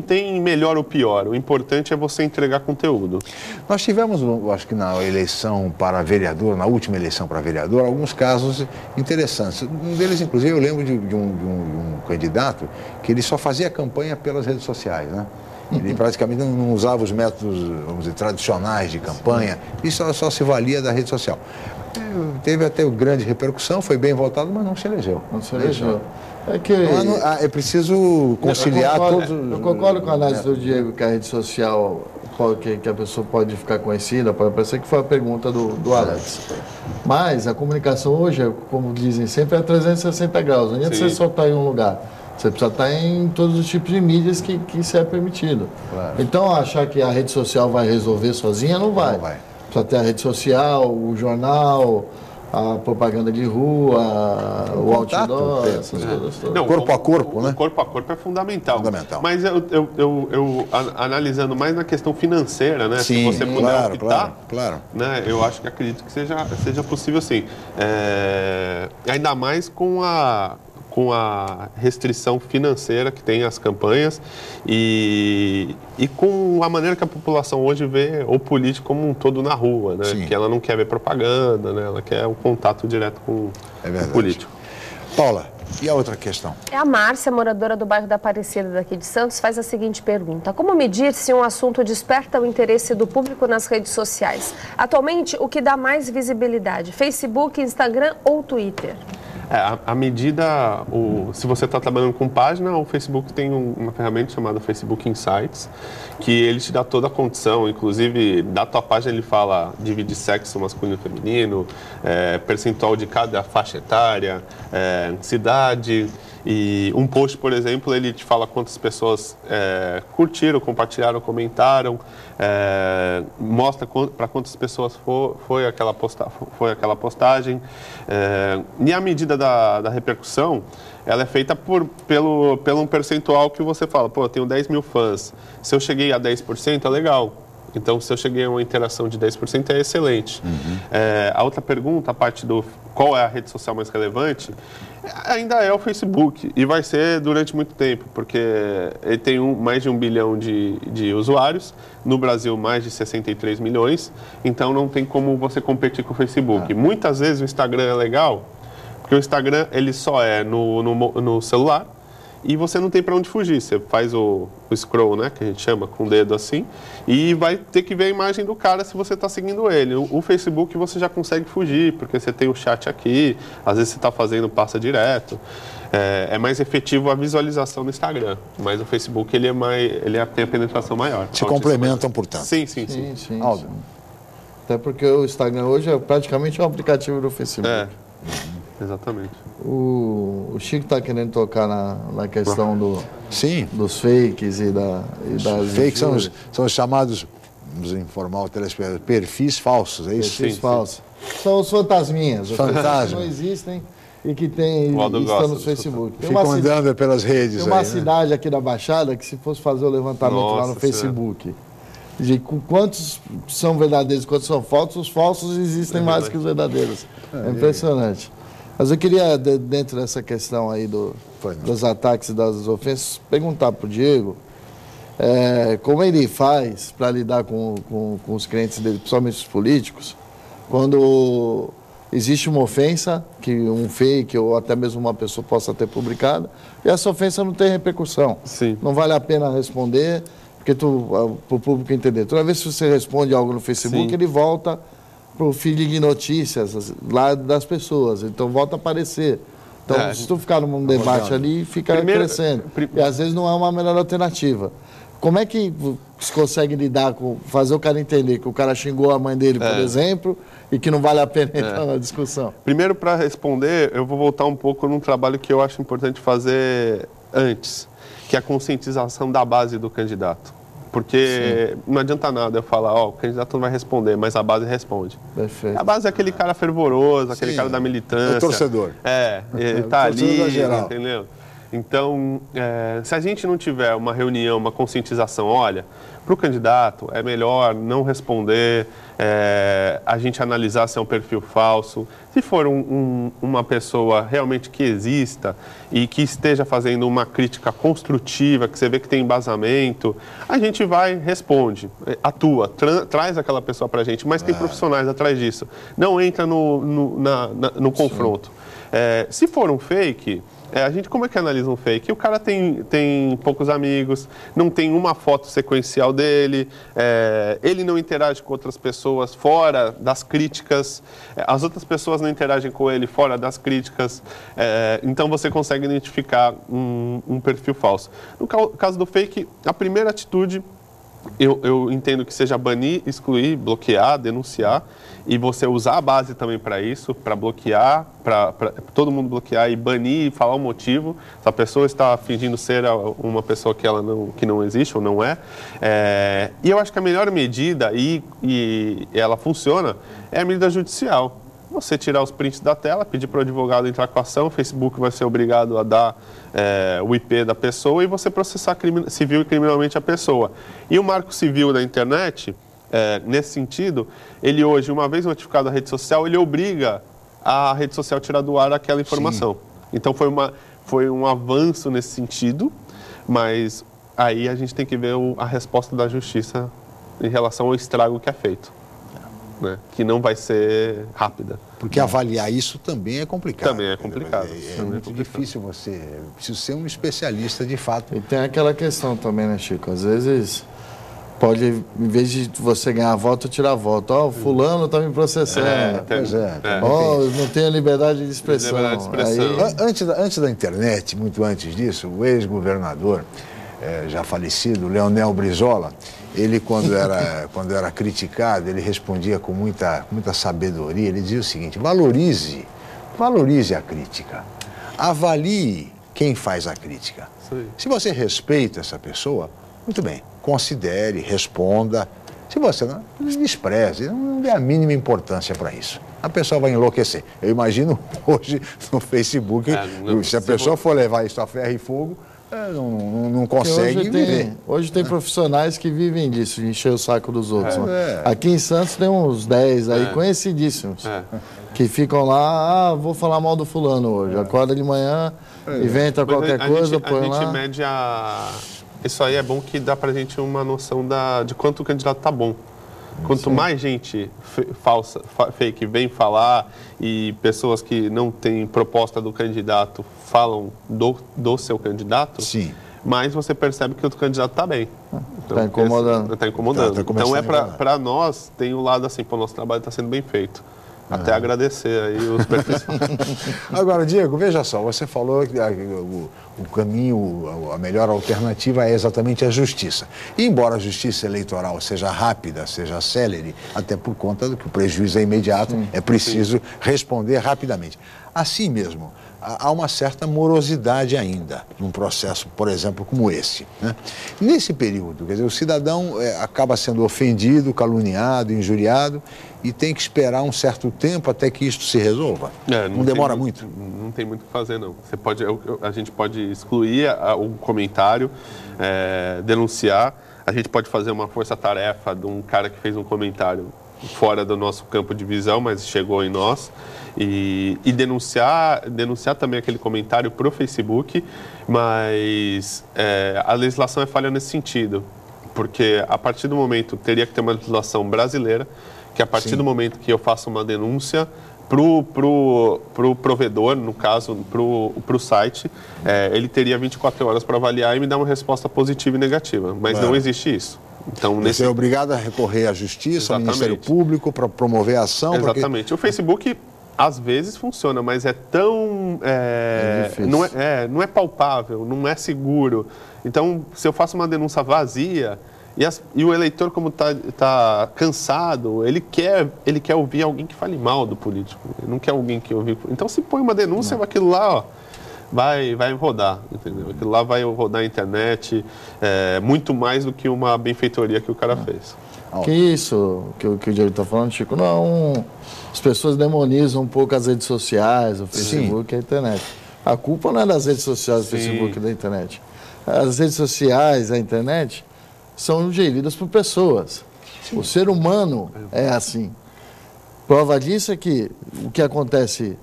tem melhor ou pior, o importante é você entregar conteúdo. Nós tivemos, acho que na eleição para vereador, na última eleição para vereador, alguns casos interessantes. Um deles, inclusive, eu lembro de um candidato que ele só fazia campanha pelas redes sociais, né? Ele praticamente não usava os métodos, vamos dizer, tradicionais de campanha, e só se valia da rede social. Teve até grande repercussão, foi bem votado, mas não se elegeu. Não se elegeu. É preciso conciliar todos os... Eu concordo com a análise do Diego, que a rede social, que a pessoa pode ficar conhecida, pode parecer que foi a pergunta do Alex. Mas a comunicação hoje, como dizem sempre, é 360 graus. Não adianta você só estar em um lugar. Você precisa estar em todos os tipos de mídias que isso é permitido. Claro. Então, achar que a rede social vai resolver sozinha, não vai. Precisa ter a rede social, o jornal, a propaganda de rua, o outdoor, essas coisas todas. Não, corpo a corpo, né? O corpo a corpo é fundamental. Mas eu analisando mais na questão financeira, né? Sim, se você puder optar, claro. Né? Eu acredito que seja possível, sim. Ainda mais com a restrição financeira que tem as campanhas e com a maneira que a população hoje vê o político como um todo na rua, né? Que ela não quer ver propaganda, né? Ela quer um contato direto com o político. Paula, e a outra questão? A Márcia, moradora do bairro da Aparecida daqui de Santos, faz a seguinte pergunta. Como medir se um assunto desperta o interesse do público nas redes sociais? Atualmente, o que dá mais visibilidade? Facebook, Instagram ou Twitter? A medida, se você está trabalhando com página, o Facebook tem uma ferramenta chamada Facebook Insights, que ele te dá toda a condição, inclusive da tua página ele fala divide sexo masculino e feminino, percentual de cada faixa etária, cidade. E um post, por exemplo, ele te fala quantas pessoas curtiram, compartilharam, comentaram, mostra para quantas pessoas foi aquela postagem. E a medida da repercussão, ela é feita pelo um percentual que você fala, eu tenho 10 mil fãs, se eu cheguei a 10% é legal. Então, se eu cheguei a uma interação de 10%, é excelente. A outra pergunta, a parte do qual é a rede social mais relevante, ainda é o Facebook. E vai ser durante muito tempo, porque ele tem mais de 1 bilhão de usuários. No Brasil, mais de 63 milhões. Então, não tem como você competir com o Facebook. Muitas vezes o Instagram é legal, porque o Instagram ele só é no celular. e você não tem para onde fugir. Você faz o scroll, né, que a gente chama, com o dedo assim, e vai ter que ver a imagem do cara se você está seguindo ele. O Facebook você já consegue fugir, porque você tem o chat aqui, às vezes você está fazendo, passa direto. É mais efetivo a visualização no Instagram, mas o Facebook ele tem a penetração maior. Se complementam, portanto. Sim. Aldo. Até porque o Instagram hoje é praticamente um aplicativo do Facebook. Exatamente. O Chico está querendo tocar na questão dos fakes e das... Fakes são os chamados, vamos informar o telespectador, perfis falsos, é isso? Perfis falsos. São os fantasminhas. Os fantasmas que não existem e que estão no Facebook. Ficam andando pelas redes. Tem uma cidade aqui da Baixada que, se fosse fazer o levantamento lá no Facebook, de quantos são verdadeiros e quantos são falsos, os falsos existem mais que os verdadeiros. É impressionante. Mas eu queria, dentro dessa questão aí dos ataques e das ofensas, perguntar para o Diego como ele faz para lidar com os clientes dele, principalmente os políticos, quando existe uma ofensa, que um fake ou até mesmo uma pessoa possa ter publicado, e essa ofensa não tem repercussão. Sim. Não vale a pena responder, porque para o público entender. Toda vez que você responde algo no Facebook, ele volta para o feed de notícias lá das pessoas. Então, volta a aparecer. Então, se tu ficar num debate ali, fica crescendo. E às vezes não é uma melhor alternativa. Como é que se consegue lidar com, fazer o cara entender que o cara xingou a mãe dele, por exemplo, e que não vale a pena entrar na discussão? Primeiro, para responder, eu vou voltar um pouco num trabalho que eu acho importante fazer antes, que é a conscientização da base do candidato. Porque não adianta nada eu falar, o candidato não vai responder, mas a base responde. Perfeito. A base é aquele cara fervoroso, aquele cara da militância. É o torcedor. Ele está ali, entendeu? Então, se a gente não tiver uma reunião, uma conscientização, olha, para o candidato é melhor não responder, a gente analisar se é um perfil falso. Se for uma pessoa realmente que exista e que esteja fazendo uma crítica construtiva, que você vê que tem embasamento, a gente vai, responde, atua, traz aquela pessoa para a gente, mas tem profissionais atrás disso. Não entra no confronto. Se for um fake... a gente, como é que analisa um fake? O cara tem poucos amigos, não tem uma foto sequencial dele, ele não interage com outras pessoas fora das críticas, as outras pessoas não interagem com ele fora das críticas, então você consegue identificar um perfil falso. No caso do fake, a primeira atitude, eu entendo que seja banir, excluir, bloquear, denunciar, e você usar a base também para isso, para bloquear, para todo mundo bloquear e banir e falar o motivo. Se a pessoa está fingindo ser uma pessoa que não existe ou não é. E eu acho que a melhor medida, e ela funciona, é a medida judicial. Você tirar os prints da tela, pedir para o advogado entrar com a ação, o Facebook vai ser obrigado a dar o IP da pessoa e você processar civil e criminalmente a pessoa. E o Marco Civil da internet, nesse sentido, ele hoje, uma vez notificado a rede social, ele obriga a rede social a tirar do ar aquela informação. Sim. Então foi um avanço nesse sentido, mas aí a gente tem que ver a resposta da justiça em relação ao estrago que é feito. Né? Que não vai ser rápida. Porque avaliar isso também é complicado. Também é complicado. É muito difícil você... Preciso ser um especialista de fato. E tem aquela questão também, né, Chico? Às vezes pode, em vez de você ganhar voto, tirar voto. O fulano está me processando. Não tenho liberdade de expressão. Antes da internet, muito antes disso, o ex-governador, já falecido, Leonel Brizola, ele, quando era criticado, ele respondia com muita sabedoria. Ele dizia o seguinte: valorize a crítica, avalie quem faz a crítica. Sim. Se você respeita essa pessoa, muito bem, considere, responda. Se você não, despreze, não dê a mínima importância para isso. A pessoa vai enlouquecer. Eu imagino hoje no Facebook, se a pessoa for levar isso a ferro e fogo, não consegue viver. Hoje tem profissionais que vivem disso, de encher o saco dos outros. Aqui em Santos tem uns 10 aí conhecidíssimos, que ficam lá, vou falar mal do fulano hoje. Acorda de manhã, inventa qualquer coisa, põe lá. A gente mede Isso aí é bom que dá pra gente uma noção de quanto o candidato tá bom. Quanto mais gente fake vem falar e pessoas que não têm proposta do candidato falam do seu candidato, mais você percebe que o candidato está bem. Está incomodando. Está incomodando. Então, para nós, tem o lado assim, o nosso trabalho está sendo bem feito. Até agradecer aí os perfis. Agora, Diego, veja só, você falou que o caminho, a melhor alternativa é exatamente a justiça. E embora a justiça eleitoral seja rápida, seja célere, até por conta do que o prejuízo é imediato, é preciso responder rapidamente. Assim mesmo, há uma certa morosidade ainda num processo, por exemplo, como esse, né? Nesse período, quer dizer, o cidadão acaba sendo ofendido, caluniado, injuriado e tem que esperar um certo tempo até que isto se resolva. Não demora muito? Não tem muito o que fazer, não. Você pode, a gente pode excluir o comentário, denunciar, a gente pode fazer uma força-tarefa de um cara que fez um comentário fora do nosso campo de visão, mas chegou em nós, e denunciar também aquele comentário para o Facebook, mas a legislação é falha nesse sentido, porque a partir do momento, teria que ter uma legislação brasileira, que a partir do momento que eu faço uma denúncia pro provedor, no caso, pro site, ele teria 24 horas para avaliar e me dar uma resposta positiva e negativa, mas não existe isso. Então, você é obrigado a recorrer à justiça, ao Ministério Público, para promover a ação? Exatamente. Porque... O Facebook, às vezes, funciona, mas é tão... não é palpável, não é seguro. Então, se eu faço uma denúncia vazia, e o eleitor, como está cansado, ele quer ouvir alguém que fale mal do político. Ele não quer alguém que ouve... Então, se põe uma denúncia, aquilo lá... ó, vai rodar, entendeu? Aquilo lá vai rodar a internet muito mais do que uma benfeitoria que o cara fez. Que isso que o Diego está falando, Chico, não, as pessoas demonizam um pouco as redes sociais, o Facebook e a internet. A culpa não é das redes sociais, do Facebook e da internet. As redes sociais, a internet, são geridas por pessoas. O ser humano é assim. Prova disso é que o que acontece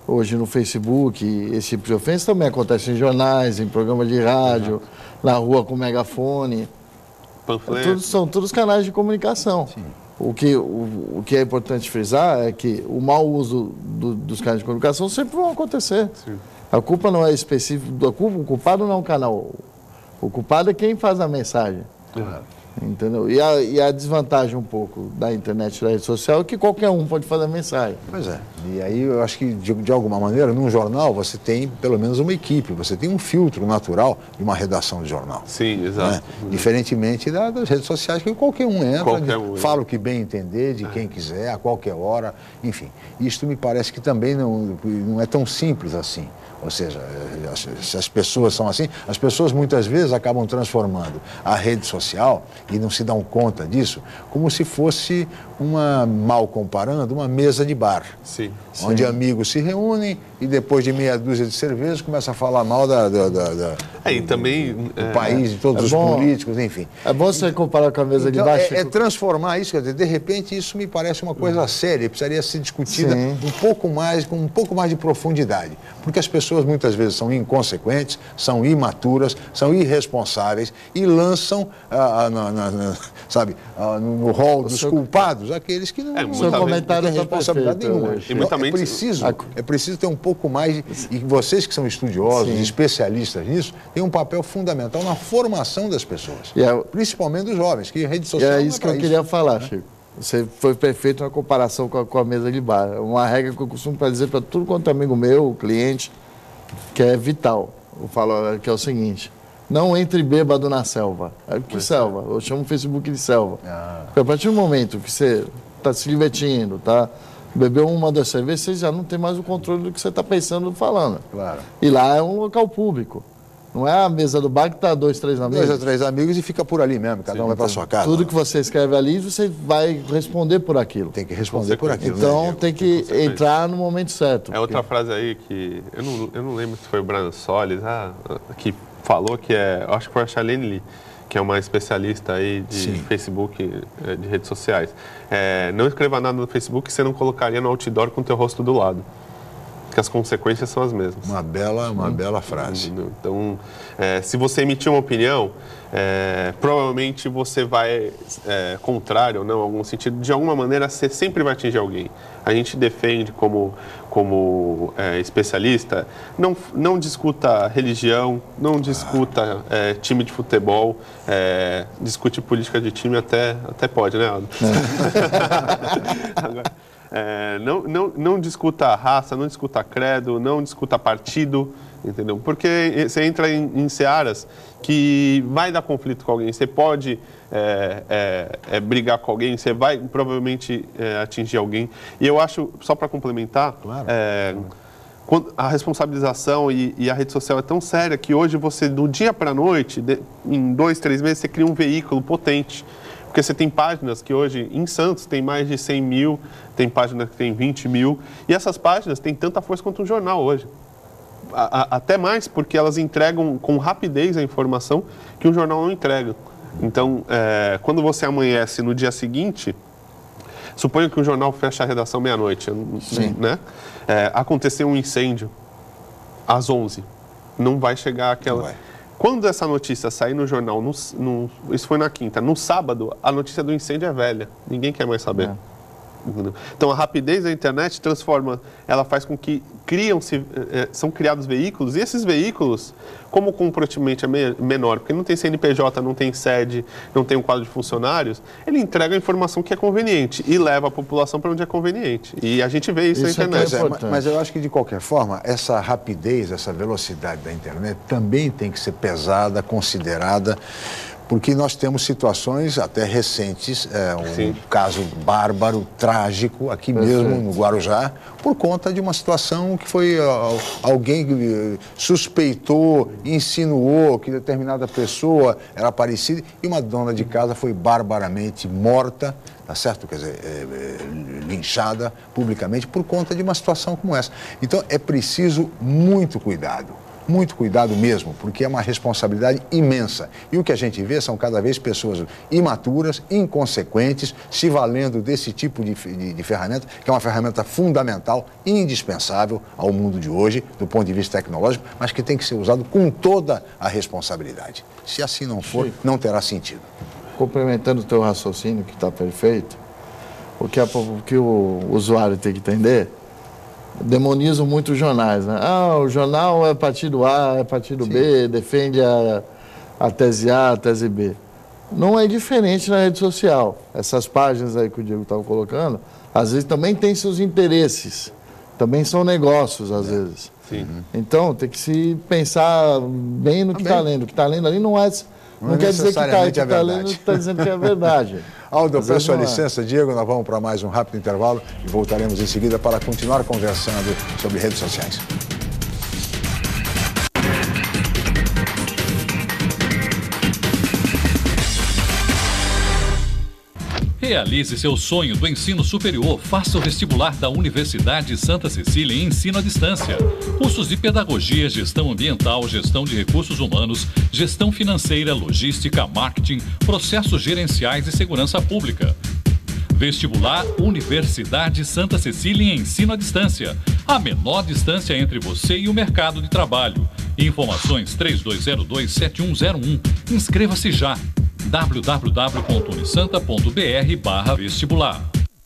hoje no Facebook, esse tipo de ofensa também acontece em jornais, em programas de rádio, na rua com megafone. São todos canais de comunicação. O que é importante frisar é que o mau uso dos canais de comunicação sempre vão acontecer. A culpa não é específica, o culpado não é um canal. O culpado é quem faz a mensagem. Entendeu? E a desvantagem um pouco da internet e da rede social é que qualquer um pode fazer mensagem. Pois é. E aí eu acho que, de alguma maneira, num jornal você tem pelo menos uma equipe, você tem um filtro natural de uma redação de jornal. Sim, exato. Né? Diferentemente das redes sociais, que qualquer um entra, fala o que bem entender, de quem quiser, a qualquer hora, enfim. Isto me parece que também não é tão simples assim. Ou seja, se as pessoas são assim, as pessoas muitas vezes acabam transformando a rede social, e não se dão conta disso, como se fosse mal comparando, uma mesa de bar. Onde amigos se reúnem e depois de meia dúzia de cervejas começam a falar mal do país, de todos os políticos, enfim. É bom você comparar com a mesa de bar. Transformar isso, quer dizer, de repente isso me parece uma coisa séria, precisaria ser discutida com um pouco mais de profundidade, porque as pessoas muitas vezes são inconsequentes, são imaturas, são irresponsáveis e lançam, no rol dos culpados, aqueles que não têm responsabilidade nenhuma. É preciso ter um pouco mais, e vocês que são estudiosos, especialistas nisso, têm um papel fundamental na formação das pessoas, principalmente dos jovens, que a rede social é isso que eu queria falar, Chico. Você foi perfeito na comparação com a mesa de bar. Uma regra que eu costumo dizer para tudo quanto é amigo meu, cliente, que é vital. Eu falo que é o seguinte: não entre bêbado na selva. Que selva? Eu chamo o Facebook de selva. Porque a partir do momento que você está se divertindo, bebeu uma das cervejas, você já não tem mais o controle do que você está pensando, falando. E lá é um local público. Não é a mesa do bar que está 2, 3 amigos. 2 ou 3 amigos e fica por ali mesmo, cada um vai para sua casa. Tudo que você escreve ali, você vai responder por aquilo. Tem que responder por aquilo. Então tem que entrar no momento certo. É outra frase aí que eu não lembro se foi o Brian Solis, que falou que acho que foi a Charlene Lee, que é uma especialista aí de Facebook, de redes sociais. Não escreva nada no Facebook que você não colocaria no outdoor com o teu rosto do lado. que as consequências são as mesmas. Uma bela frase. Então, se você emitir uma opinião, provavelmente você vai, contrário ou não, em algum sentido, de alguma maneira, você sempre vai atingir alguém. A gente defende como especialista, não discuta religião, não discuta time de futebol, discute política de time até pode, né, Aldo? Agora, não discuta raça, não discuta credo, não discuta partido, entendeu? Porque você entra em searas que vai dar conflito com alguém, você pode brigar com alguém, você vai provavelmente atingir alguém. E eu acho, só para complementar, claro. A responsabilização e a rede social é tão séria que hoje você, do dia para a noite, em 2, 3 meses, você cria um veículo potente. Porque você tem páginas que hoje, em Santos, tem mais de 100 mil, tem páginas que tem 20 mil, e essas páginas têm tanta força quanto um jornal hoje. Até mais, porque elas entregam com rapidez a informação que um jornal não entrega. Então, quando você amanhece no dia seguinte, suponha que o jornal fecha a redação meia-noite, né? Aconteceu um incêndio às 11, não vai chegar aquela... Não vai. Quando essa notícia sair no jornal, isso foi na quinta, no sábado, a notícia do incêndio é velha, ninguém quer mais saber. Então, a rapidez da internet ela faz com que são criados veículos, e esses veículos, como o comprometimento é menor, porque não tem CNPJ, não tem sede, não tem um quadro de funcionários, ele entrega a informação que é conveniente e leva a população para onde é conveniente. E a gente vê isso na internet. Mas eu acho que, de qualquer forma, essa rapidez, essa velocidade da internet também tem que ser pesada, considerada, porque nós temos situações até recentes, um caso bárbaro, trágico, aqui mesmo no Guarujá, por conta de uma situação que foi alguém suspeitou, insinuou que determinada pessoa era parecida e uma dona de casa foi barbaramente morta, tá certo? Quer dizer, linchada publicamente por conta de uma situação como essa. Então é preciso muito cuidado mesmo, porque é uma responsabilidade imensa. E o que a gente vê são cada vez pessoas imaturas, inconsequentes, se valendo desse tipo de ferramenta, que é uma ferramenta fundamental, indispensável ao mundo de hoje, do ponto de vista tecnológico, mas que tem que ser usado com toda a responsabilidade. Se assim não for, não terá sentido. Complementando o teu raciocínio, que está perfeito, o que o usuário tem que entender, demonizam muito os jornais, né? O jornal é partido A, é partido B, defende a tese A, a tese B. Não é diferente na rede social. Essas páginas aí que o Diego estava colocando, às vezes também tem seus interesses, também são negócios, às vezes. Sim. Então, tem que se pensar bem no que está lendo. O que está lendo ali não quer dizer que está lendo, está dizendo que é verdade. Aldo, eu peço a licença, Diego, nós vamos para mais um rápido intervalo e voltaremos em seguida para continuar conversando sobre redes sociais. Realize seu sonho do ensino superior. Faça o vestibular da Universidade Santa Cecília em ensino à distância. Cursos de pedagogia, gestão ambiental, gestão de recursos humanos, gestão financeira, logística, marketing, processos gerenciais e segurança pública. Vestibular Universidade Santa Cecília em ensino à distância. A menor distância entre você e o mercado de trabalho. Informações 3202-7101. Inscreva-se já. www.unisanta.br/vestibular.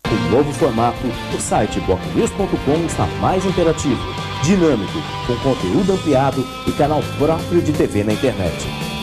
Com o novo formato, o site bocnews.com está mais interativo, dinâmico, com conteúdo ampliado e canal próprio de TV na internet.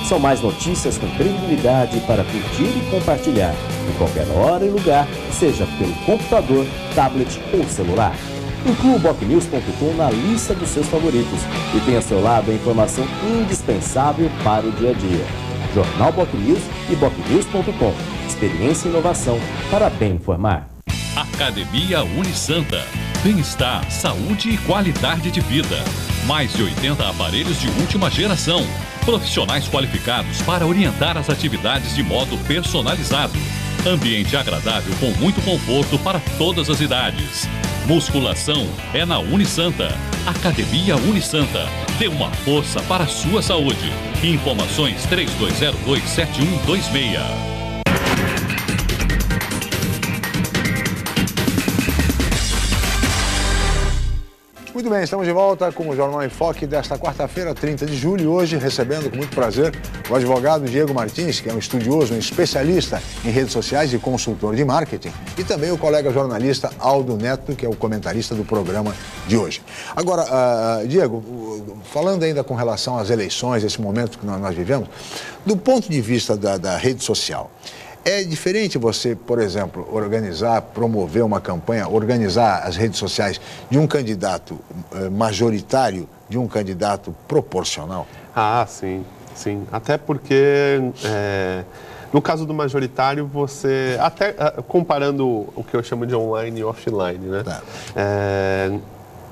São mais notícias com credibilidade para curtir e compartilhar, em qualquer hora e lugar, seja pelo computador, tablet ou celular. Inclua o bocnews.com na lista dos seus favoritos e tenha ao seu lado a informação indispensável para o dia a dia. Jornal BocNews e bocnews.com. Experiência e inovação para bem informar. Academia Unisanta. Bem-estar, saúde e qualidade de vida. Mais de 80 aparelhos de última geração. Profissionais qualificados para orientar as atividades de modo personalizado. Ambiente agradável com muito conforto para todas as idades. Musculação é na Unisanta. Academia Unisanta. Dê uma força para a sua saúde. Informações 3202-7126. Muito bem, estamos de volta com o Jornal em Foque desta quarta-feira, 30 de julho, e hoje recebendo com muito prazer o advogado Diego Martins, que é um estudioso, um especialista em redes sociais e consultor de marketing, e também o colega jornalista Aldo Neto, que é o comentarista do programa de hoje. Agora, Diego, falando ainda com relação às eleições, esse momento que nós vivemos, do ponto de vista da rede social, é diferente você, por exemplo, organizar, promover uma campanha, organizar as redes sociais de um candidato majoritário, de um candidato proporcional? Ah, sim, sim. Até porque, no caso do majoritário, você, até comparando o que eu chamo de online e offline, né? Tá.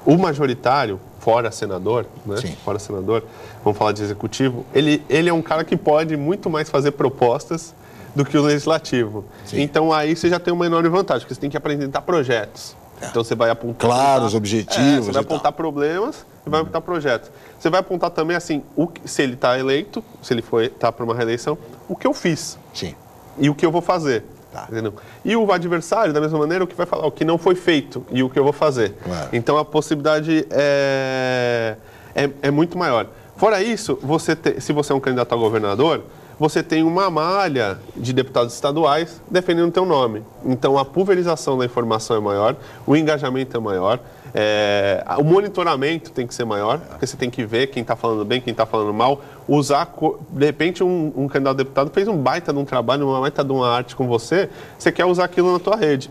O majoritário, fora senador, né? Sim. Fora senador, vamos falar de executivo, ele é um cara que pode muito mais fazer propostas do que o legislativo. Sim. Então aí você já tem uma enorme vantagem, porque você tem que apresentar projetos. Então você vai apontar... Claros, objetivos. Você vai apontar problemas e vai apontar projetos. Você vai apontar também, assim, se ele está eleito, se ele está para uma reeleição, o que eu fiz. Sim. E o que eu vou fazer. Tá. Entendeu? E o adversário, da mesma maneira, o que vai falar, o que não foi feito e o que eu vou fazer. Claro. Então a possibilidade é muito maior. Fora isso, se você é um candidato a governador, você tem uma malha de deputados estaduais defendendo o teu nome. Então, a pulverização da informação é maior, o engajamento é maior, o monitoramento tem que ser maior, porque você tem que ver quem está falando bem, quem está falando mal, de repente, um candidato a deputado fez um baita de um trabalho, uma baita de uma arte com você quer usar aquilo na tua rede.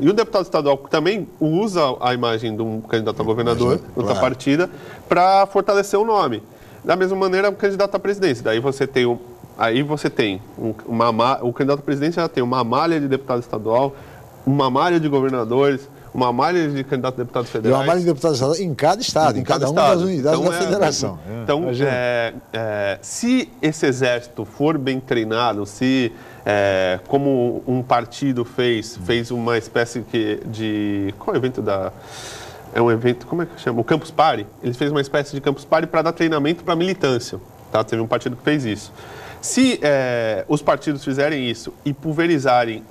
E o deputado estadual também usa a imagem de um candidato a governador, outra partida, para fortalecer o nome. Da mesma maneira, o candidato à presidência. Daí você tem o candidato à presidência já tem uma malha de deputado estadual, uma malha de governadores, uma malha de candidato a deputado federal. E uma malha de deputado estadual em cada estado, em cada uma das unidades da federação. Então, se esse exército for bem treinado, como um partido fez uma espécie de... Qual é o evento da... É um evento, como é que chama? O Campus Party. Ele fez uma espécie de Campus Party para dar treinamento para militância. Tá? Teve um partido que fez isso. Se os partidos fizerem isso e pulverizarem,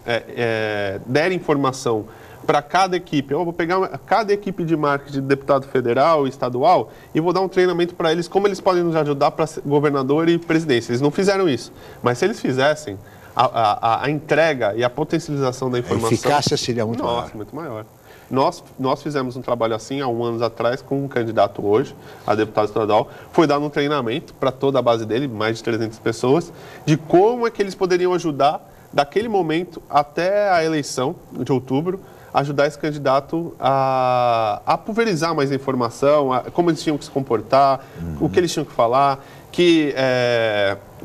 derem informação para cada equipe, eu vou pegar cada equipe de marketing de deputado federal e estadual e vou dar um treinamento para eles, como eles podem nos ajudar para governador e presidência. Eles não fizeram isso, mas se eles fizessem, a entrega e a potencialização da informação... A eficácia seria muito maior. Nossa, muito maior. Nós fizemos um trabalho assim há 1 ano atrás com um candidato hoje, a deputado estadual. Foi dado um treinamento para toda a base dele, mais de 300 pessoas, de como é que eles poderiam ajudar, daquele momento até a eleição de outubro, ajudar esse candidato a pulverizar mais a informação, como eles tinham que se comportar, o que eles tinham que falar, que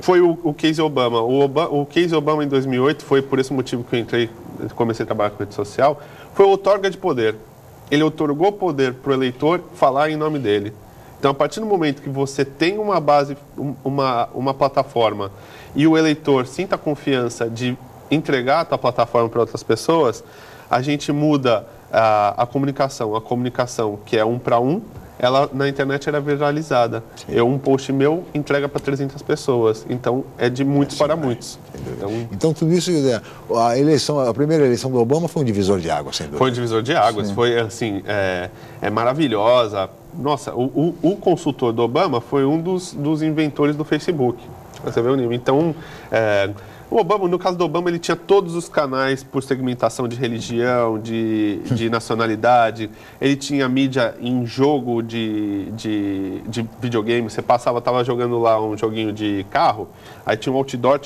foi o case Obama. O case Obama em 2008, foi por esse motivo que eu comecei a trabalhar com rede social, foi o outorga de poder. Ele outorgou poder para o eleitor falar em nome dele. Então, a partir do momento que você tem uma base, uma plataforma, e o eleitor sinta a confiança de entregar a tua plataforma para outras pessoas, a gente muda a comunicação. A comunicação, que é 1 para 1, ela na internet era viralizada. Um post meu entrega para 300 pessoas. Então, é de muitos para muitos. Então, tudo isso, a primeira eleição do Obama foi um divisor de águas, sem dúvida. Foi um divisor de águas. Sim. Foi, assim, maravilhosa. Nossa, o consultor do Obama foi um dos inventores do Facebook. Você vê o nível. Então, o Obama, no caso do Obama, ele tinha todos os canais por segmentação de religião, de nacionalidade. Ele tinha mídia em jogo de videogame. Você estava jogando lá um joguinho de carro, aí tinha o outdoor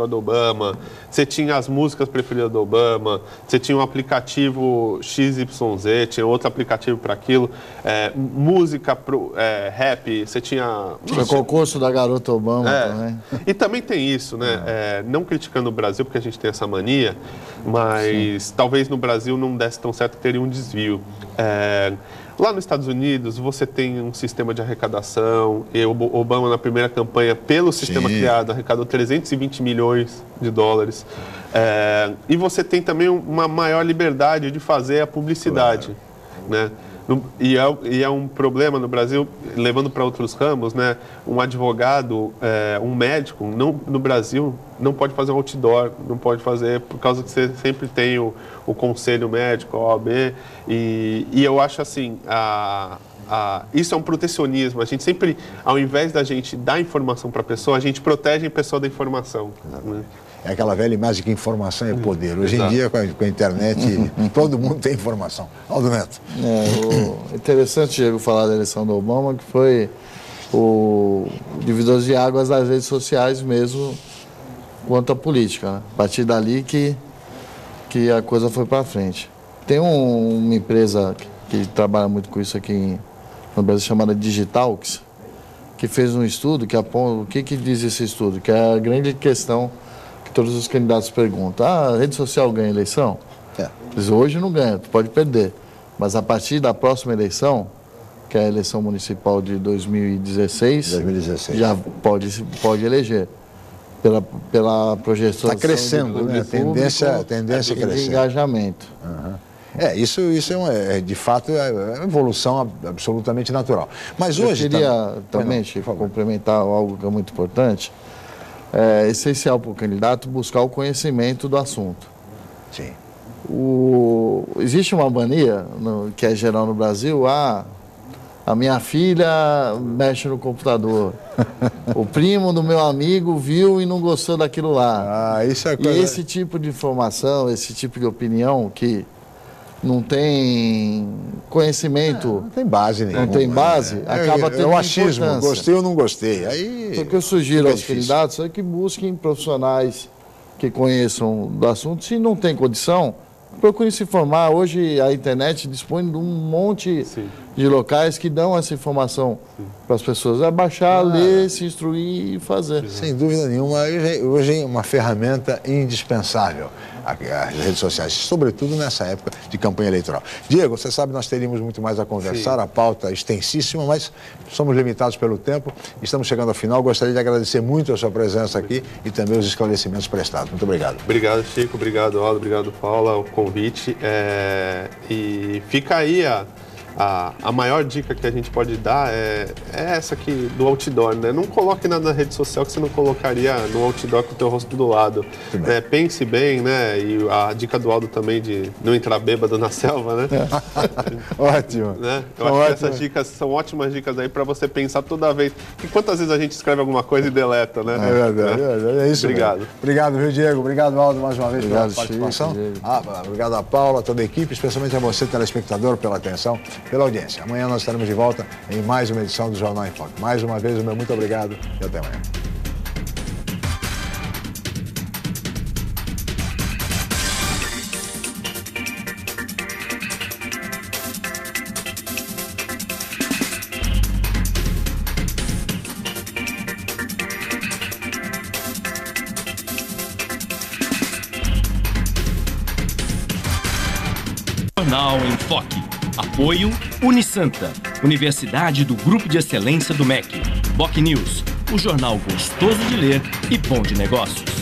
do Obama. Você tinha as músicas preferidas do Obama. Você tinha um aplicativo XYZ, tinha outro aplicativo para aquilo. Música, rap, você tinha... Tinha concurso da garota Obama também. E também tem isso, né? Não criticando o Brasil, porque a gente tem essa mania, mas talvez no Brasil não desse tão certo que teria um desvio. Lá nos Estados Unidos, você tem um sistema de arrecadação, e o Obama, na primeira campanha, pelo sistema criado, arrecadou 320 milhões de dólares. E você tem também uma maior liberdade de fazer a publicidade, né? E é um problema no Brasil, levando para outros ramos, né? Um advogado, um médico, no Brasil, não pode fazer um outdoor, não pode fazer, por causa que você sempre tem o conselho médico, a OAB, e eu acho assim, isso é um protecionismo. A gente sempre, ao invés da gente dar informação para a pessoa, a gente protege a pessoa da informação. Né? É aquela velha imagem que informação é poder. Hoje em dia, com a internet, todo mundo tem informação. Aldo Neto. Interessante, Diego, falar da eleição do Obama, que foi o divisor de águas das redes sociais mesmo, quanto à política. Né? A partir dali que a coisa foi para frente. Tem uma empresa que trabalha muito com isso aqui no Brasil, chamada Digitalx, que fez um estudo que aponta... O que diz esse estudo? Que é a grande questão que todos os candidatos perguntam. A rede social ganha eleição? Diz, hoje não ganha, tu pode perder. Mas a partir da próxima eleição, que é a eleição municipal de 2016, já pode eleger. Pela projeção... Está crescendo, né? Tendência a crescer. De engajamento. Isso é de fato uma evolução absolutamente natural. Mas hoje... Eu queria também, Chico, complementar algo que é muito importante. É essencial para o candidato buscar o conhecimento do assunto. Sim. Existe uma mania que é geral no Brasil, a minha filha mexe no computador. O primo do meu amigo viu e não gostou daquilo lá. Isso é coisa... E esse tipo de informação, esse tipo de opinião que não tem conhecimento... Não tem base nenhuma. Não tem base, acaba tendo o achismo, importância. gostei ou não gostei. Aí, o que eu sugiro aos candidatos é que busquem profissionais que conheçam do assunto. Se não tem condição, procurem se informar. Hoje a internet dispõe de um monte de locais que dão essa informação para as pessoas. É baixar, ler, se instruir e fazer. Sem dúvida nenhuma. Hoje é uma ferramenta indispensável, as redes sociais, sobretudo nessa época de campanha eleitoral. Diego, você sabe, nós teríamos muito mais a conversar, a pauta extensíssima, mas somos limitados pelo tempo. Estamos chegando ao final. Gostaria de agradecer muito a sua presença aqui e também os esclarecimentos prestados. Muito obrigado. Obrigado, Chico. Obrigado, Aldo. Obrigado, Paula, o convite. E fica aí a maior dica que a gente pode dar é essa aqui do outdoor, né? Não coloque nada na rede social que você não colocaria no outdoor com o teu rosto do lado. Pense bem, né? E a dica do Aldo também de não entrar bêbado na selva, né? Ótimo. Né? Eu acho que essas dicas são ótimas dicas aí para você pensar toda vez. E quantas vezes a gente escreve alguma coisa e deleta, né? É verdade, é isso. Obrigado. Mesmo. Obrigado, viu, Diego? Obrigado, Aldo, mais uma vez pela participação. Chico, obrigado a Paula, a toda a equipe, especialmente a você, telespectador, pela atenção, pela audiência. Amanhã nós estaremos de volta em mais uma edição do Jornal em Foque. Mais uma vez, o meu muito obrigado e até amanhã. Jornal em Foque. Apoio Unisanta, Universidade do Grupo de Excelência do MEC. BocNews, o jornal gostoso de ler e bom de negócios.